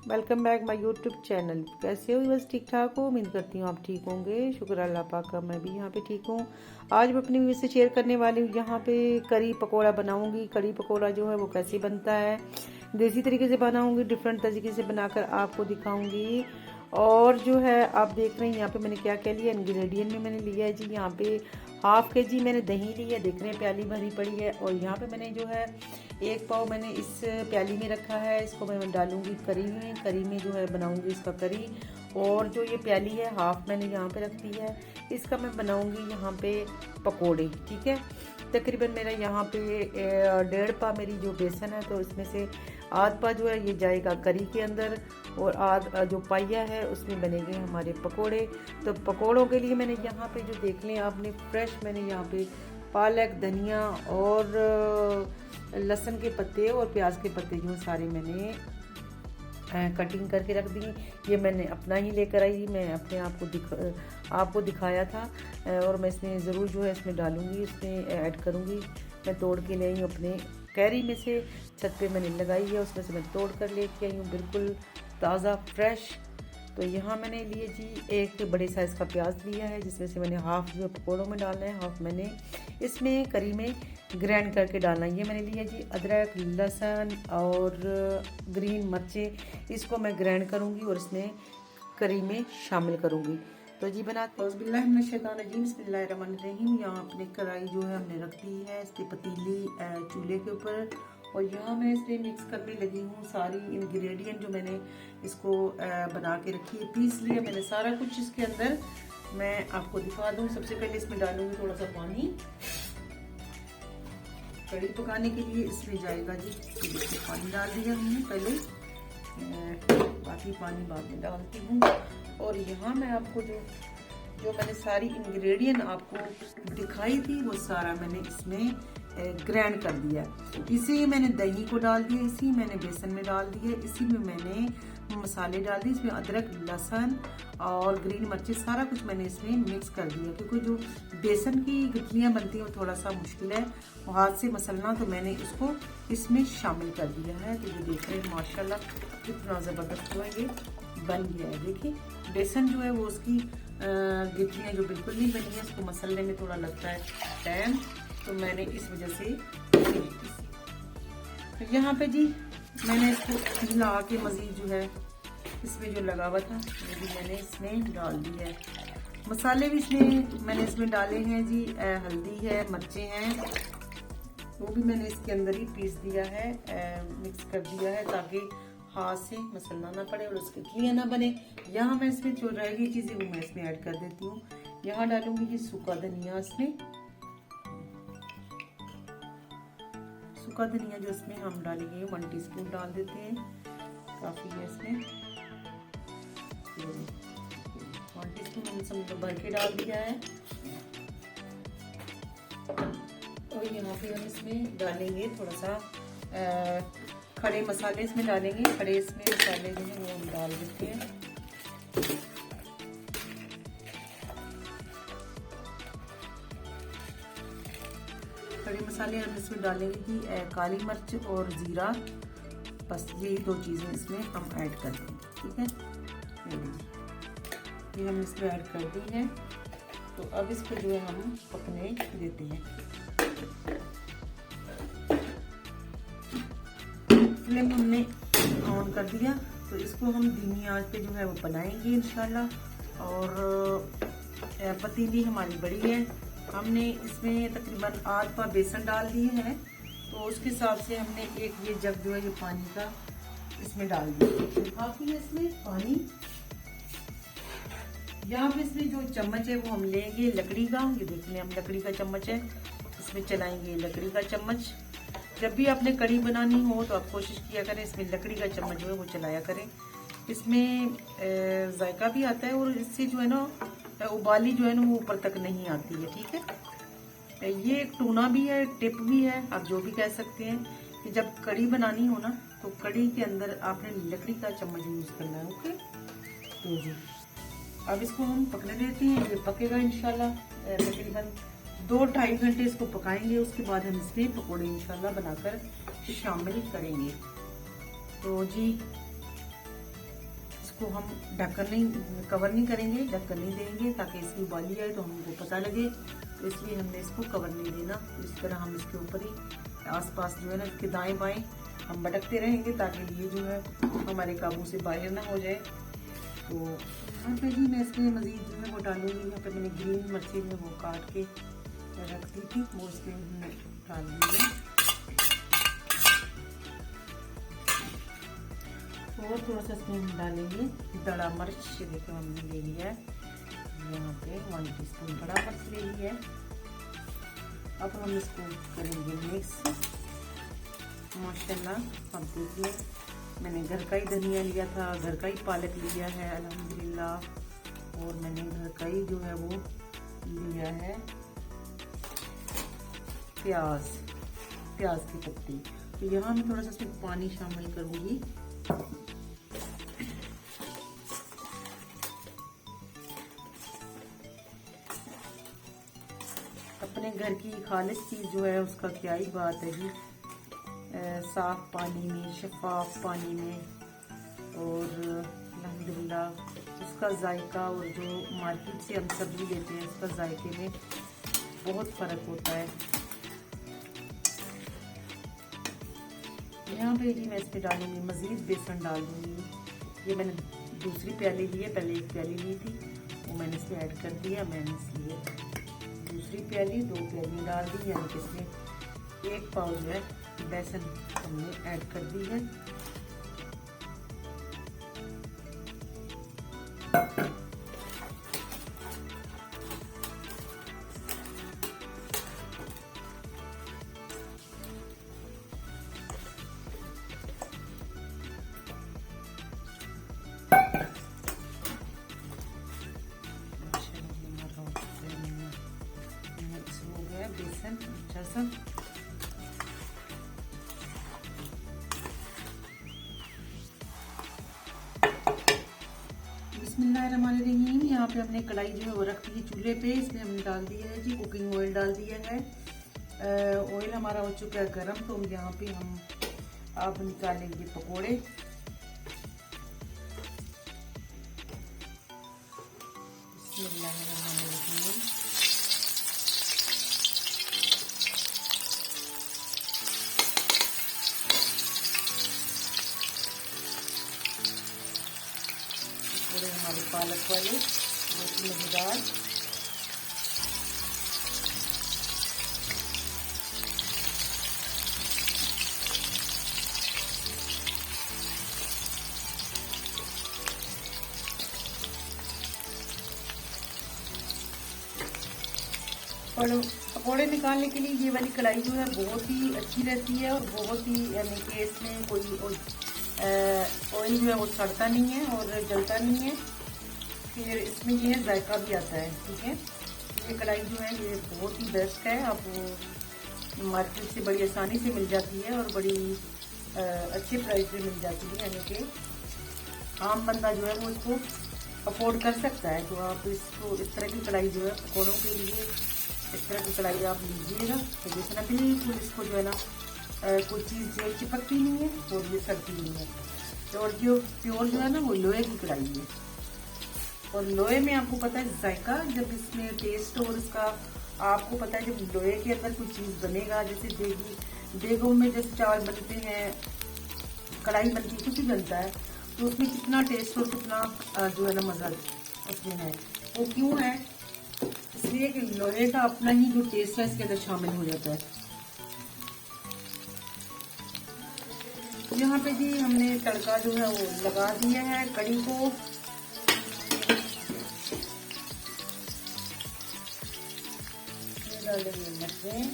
Welcome back my YouTube channel. कैसे हो? बस ठीक ठाक हो। उम्मीद करती हूँ आप ठीक होंगे। शुक्र अल्लाह पाक का, मैं भी यहाँ पे ठीक हूँ। आज मैं अपनी वीडियो से शेयर करने वाली हूँ। यहाँ पे करी पकोड़ा बनाऊँगी। करी पकोड़ा जो है वो कैसे बनता है, देसी तरीके से बनाऊँगी, डिफरेंट तरीके से बनाकर आपको दिखाऊँगी। और जो है आप देख रहे हैं यहाँ पे मैंने क्या क्या लिया। इंग्रेडिएंट में मैंने लिया है जी, यहाँ पे हाफ के जी मैंने दही ली है, देख रहे हैं प्याली भरी पड़ी है। और यहाँ पे मैंने जो है 1 पाव मैंने इस प्याली में रखा है, इसको मैं डालूंगी करी में। करी में जो है बनाऊंगी इसका करी। और जो ये प्याली है हाफ मैंने यहाँ पे रख दी है, इसका मैं बनाऊंगी यहाँ पे पकोड़े। ठीक है, तकरीबन मेरा यहाँ पे 1.5 पा मेरी जो बेसन है, तो इसमें से आध पा जो है ये जाएगा करी के अंदर, और आध जो पाइया है उसमें बनेंगे हमारे पकोड़े। तो पकोड़ों के लिए मैंने यहाँ पे जो देख लें आपने फ्रेश, मैंने यहाँ पे पालक, धनिया और लहसुन के पत्ते और प्याज के पत्ते जो सारे मैंने कटिंग करके रख दी। ये मैंने अपना ही लेकर आई, मैं अपने आपको दिखाया था। और मैं इसमें ज़रूर जो है इसमें डालूंगी, इसमें ऐड करूँगी। मैं तोड़ के ले आई हूँ अपने कैरी में से, छत पे मैंने लगाई है, उसमें से मैं तोड़ कर लेके आई हूँ, बिल्कुल ताज़ा फ्रेश। तो यहाँ मैंने लिए जी एक बड़े साइज़ का प्याज लिया है, जिसमें से मैंने हाफ़ जो पकौड़ों में डालना है, हाफ़ मैंने इसमें करी में ग्राइंड करके डालना है। ये मैंने लिया जी अदरक, लहसुन और ग्रीन मिर्चें, इसको मैं ग्राइंड करूँगी और इसमें करी में शामिल करूँगी। तो जी बनाते हैं। बिस्मिल्लाहिर्रहमानिर्रहीम। यहाँ अपनी कढ़ाई जो है हमने रख दी है, इसकी पतीली चूल्हे के ऊपर। और यहाँ मैं इसमें मिक्स करने लगी हूँ सारी इंग्रेडिएंट जो मैंने इसको बना के रखी है, पीस लिया मैंने सारा कुछ इसके अंदर। मैं आपको दिखा दूँ, सबसे पहले इसमें डालूंगी थोड़ा सा पानी कड़ी पकाने के लिए। इसमें जाएगा जी, देखिए पानी डाल दिया हमने पहले, बाकी पानी बाद में डालती हूँ। और यहाँ मैं आपको जो मैंने सारी इंग्रेडिएंट आपको दिखाई थी वो सारा मैंने इसमें ग्राइंड कर दिया। इसी मैंने दही को डाल दिया, इसी मैंने बेसन में डाल दिया, इसी में मैंने मसाले डाल दिए। इसमें अदरक, लहसुन और ग्रीन मिर्ची सारा कुछ मैंने इसमें मिक्स कर दिया, क्योंकि जो बेसन की गुठलियाँ बनती हैं वो थोड़ा सा मुश्किल है हाथ से मसलना, तो मैंने इसको इसमें शामिल कर दिया है। तो ये देख रहे हैं माशाल्लाह कितना ज़बरदस्त जो है ये बन गया है। देखिए बेसन जो है वो उसकी गिट्टियाँ जो बिल्कुल नहीं बनी है, उसको मसलने में थोड़ा लगता है टाइम, तो मैंने इस वजह से। तो यहाँ पे जी मैंने इसको हिला के मज़ीद जो है इसमें जो लगा हुआ था वो भी मैंने इसमें डाल दी है। मसाले भी इसमें मैंने इसमें डाले हैं जी, हल्दी है, मिर्चें हैं, वो भी मैंने इसके अंदर ही पीस दिया है, मिक्स कर दिया है, ताकि हाथ से मसलना ना पड़े और उसकी इडलियाँ ना बने। यहाँ मैं इसमें जो रह गई चीज़ें वो मैं इसमें ऐड कर देती हूँ। यहाँ डालूंगी जी सूखा धनिया, इसमें सूखा धनिया जो इसमें हम डालेंगे 1 टीस्पून डाल देते हैं, काफ़ी है इसमें। 1 टीस्पून हमने समझो भर के डाल दिया है। और यहाँ पे हम इसमें डालेंगे थोड़ा सा खड़े मसाले, इसमें डालेंगे खड़े, इसमें मसाले जो है वो हम डाल देते हैं। खड़े मसाले हम इसमें डालेंगे कि काली मिर्च और ज़ीरा, बस यही 2 चीज़ें इसमें हम ऐड कर देंगे। ठीक है, ये हम इसमें ऐड कर दी है। तो अब इसको जो है हम पकने देते हैं। फ्लेम हमने ऑन कर दिया, तो इसको हम धीमी आंच पे जो है वो बनाएंगे इंशाल्लाह। और पतीली हमारी बड़ी है, हमने इसमें तकरीबन आध पा बेसन डाल दिए हैं, तो उसके हिसाब से हमने एक ये जग जो है ये पानी का इसमें डाल दिया, काफ़ी है इसमें पानी। यहाँ पे इसमें जो चम्मच है वो हम लेंगे लकड़ी का, ये देख लें हम लकड़ी का चम्मच है, इसमें चलाएंगे लकड़ी का चम्मच। जब भी आपने कढ़ी बनानी हो तो आप कोशिश किया करें इसमें लकड़ी का चम्मच जो है वो चलाया करें, इसमें जायका भी आता है और इससे जो है ना उबाली जो है ना वो ऊपर तक नहीं आती है। ठीक है, ये एक टूना भी है, टिप भी है, आप जो भी कह सकते हैं कि जब कढ़ी बनानी हो ना तो कढ़ी के अंदर आपने लकड़ी का चम्मच यूज़ करना है। ओके, तो जी अब इसको हम पकने देते हैं, ये पकेगा इंशाल्लाह। तकरीबन 2-2.5 घंटे इसको पकाएंगे, उसके बाद हम इसमें पकौड़े इंशाल्लाह बनाकर शामिल करेंगे। तो जी इसको हम कवर नहीं करेंगे, ढक्कन नहीं देंगे ताकि इसकी उबाली आए तो हमको पता लगे। तो इसलिए हमने इसको कवर नहीं देना। तो इस तरह हम इसके ऊपर ही आसपास जो है ना इसके दाएं बाएं हम भटकते रहेंगे ताकि ये जो है हमारे काबू से बाहर ना हो जाए। तो यहाँ पे जी मैं इसमें मज़ीद जो है वो डालूंगी। यहाँ पे मैंने ग्रीन मिर्ची में वो काट के रख दी थी, वो इसमें हमने डाल दी है। और थोड़ा सा इसमें हम डालेंगे दड़ा मिर्च। देखो हमने ले लिया है यहाँ पे 1 टीस्पून बड़ा मिर्च ले लिया है। अब हम इसको करेंगे मिक्स। माशाल्लाह अब देखिए मैंने घर का ही धनिया लिया था, घर का ही पालक लिया है अल्हम्दुलिल्लाह, और मैंने घर का ही जो है वो लिया है प्याज की पत्ती। तो यहाँ मैं थोड़ा सा इसमें पानी शामिल करूँगी। अपने घर की खालिश चीज़ जो है उसका क्या ही बात है जी। साफ पानी में, शफाफ पानी में, और अल्हम्दुलिल्लाह उसका जायका और जो मार्केट से हम सब्जी लेते हैं उसका जायके में बहुत फ़र्क होता है। यहाँ पे जी मैं इसमें डालूंगी मज़ीद बेसन डाल दूँगी। ये मैंने दूसरी प्याली ली है, पहले एक प्याली ली थी वो मैंने इसमें ऐड कर दिया। मैंने इसलिए दूसरी प्याली 2 प्याली डाल दी, यानी कि इसमें 1 पाव जो है बेसन हमने ऐड कर दी है। बेसन अच्छा सा बिस्मिल्लाहिर्रहमानिर्रहीम। यहाँ पे हमने कढ़ाई जो है वो रख दी है चूल्हे पे। इसमें हमने डाल दिया है जी कुकिंग ऑयल डाल दिया है। ऑयल हमारा हो चुका है गरम। तो हम यहाँ पे हम अब निकालेंगे पकोड़े। बिस्मिल्लाहिर्रहमानिर्रहीम। हमारे पालक वाले बहुत मज़ेदार। पकौड़े निकालने के लिए ये वाली कढ़ाई जो है बहुत ही अच्छी रहती है और बहुत ही यानी कि इसमें कोई ऑयल जो है वो सड़ता नहीं है और जलता नहीं है। फिर इसमें ये जायका भी आता है। ठीक है, ये कढ़ाई जो है ये बहुत ही बेस्ट है। आप वो मार्केट से बड़ी आसानी से मिल जाती है और बड़ी अच्छे प्राइस पे मिल जाती है, यानी कि आम बंदा जो है वो इसको अफोर्ड कर सकता है। तो आप इसको इस तरह की कढ़ाई जो है पकौड़ों के लिए इस तरह की कढ़ाई आप लीजिएगा। तो जितना बिल्कुल इसको जो है ना कोई चीज़ जो चिपकती नहीं है और ये सड़ती नहीं है। तो और जो प्योर जो है ना वो लोहे की कढ़ाई है। और लोहे में आपको पता है जायका जब इसमें टेस्ट और इसका आपको पता है जब लोहे के अंदर कोई चीज़ बनेगा, जैसे देगों में जैसे चावल बनते हैं, कढ़ाई बनती है, कुछ भी बनता है, तो उसमें कितना टेस्ट और कितना जो है ना मज़ा उसमें है। वो क्यों है? इसलिए कि लोहे का अपना ही जो टेस्ट है इसके अंदर शामिल हो जाता है। यहाँ पे जी हमने तड़का जो है वो लगा दिया है कढ़ी को। डालेंगे मिर्चें,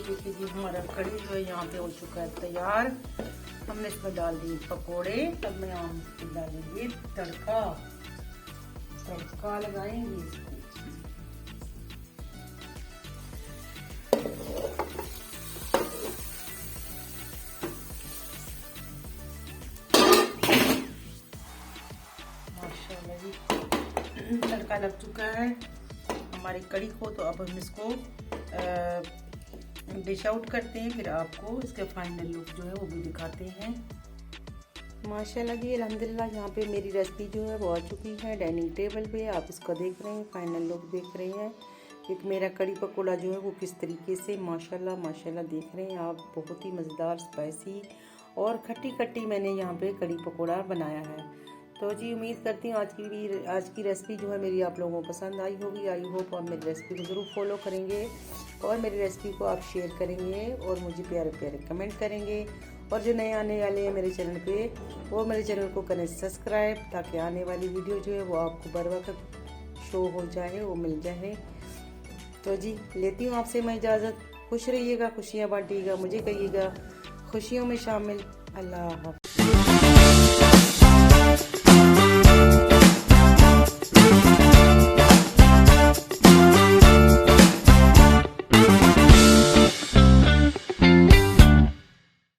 देखिए जी हमारा कढ़ी जो है यहाँ पे हो चुका है तैयार। हमने इसमें डाल दिए पकोड़े। अब मैं यहाँ डालेंगे तड़का। तड़का लगाएंगे इसको। माशाल्लाह जी तड़का लग चुका है हमारी कड़ी को। तो अब हम इसको डिश आउट करते हैं, फिर आपको इसके फाइनल लुक जो है वो भी दिखाते हैं। माशाल्लाह जी अल्हम्दुलिल्लाह यहाँ पे मेरी रेसिपी जो है वो आ चुकी है डाइनिंग टेबल पे। आप इसको देख रहे हैं, फाइनल लुक देख रहे हैं। एक मेरा कड़ी पकोड़ा जो है वो किस तरीके से माशाल्लाह माशाल्लाह देख रहे हैं आप। बहुत ही मज़ेदार स्पाइसी और खट्टी खट्टी मैंने यहाँ पे कड़ी पकोड़ा बनाया है। तो जी उम्मीद करती हूँ आज की रेसिपी जो है मेरी आप लोगों को पसंद आई होगी। आई होप आप मेरी रेसिपी को ज़रूर फॉलो करेंगे और मेरी रेसिपी को आप शेयर करेंगे और मुझे प्यारे प्यारे कमेंट करेंगे। और जो नए आने वाले हैं मेरे चैनल पे वो मेरे चैनल को करें सब्सक्राइब, ताकि आने वाली वीडियो जो है वो आपको बर वक्त शो हो जाए, वो मिल जाए। तो जी लेती हूँ आपसे मैं इजाज़त। खुश रहिएगा, खुशियाँ बांटिएगा, मुझे कहिएगा खुशियों में शामिल। अल्लाह हाफ़िज़।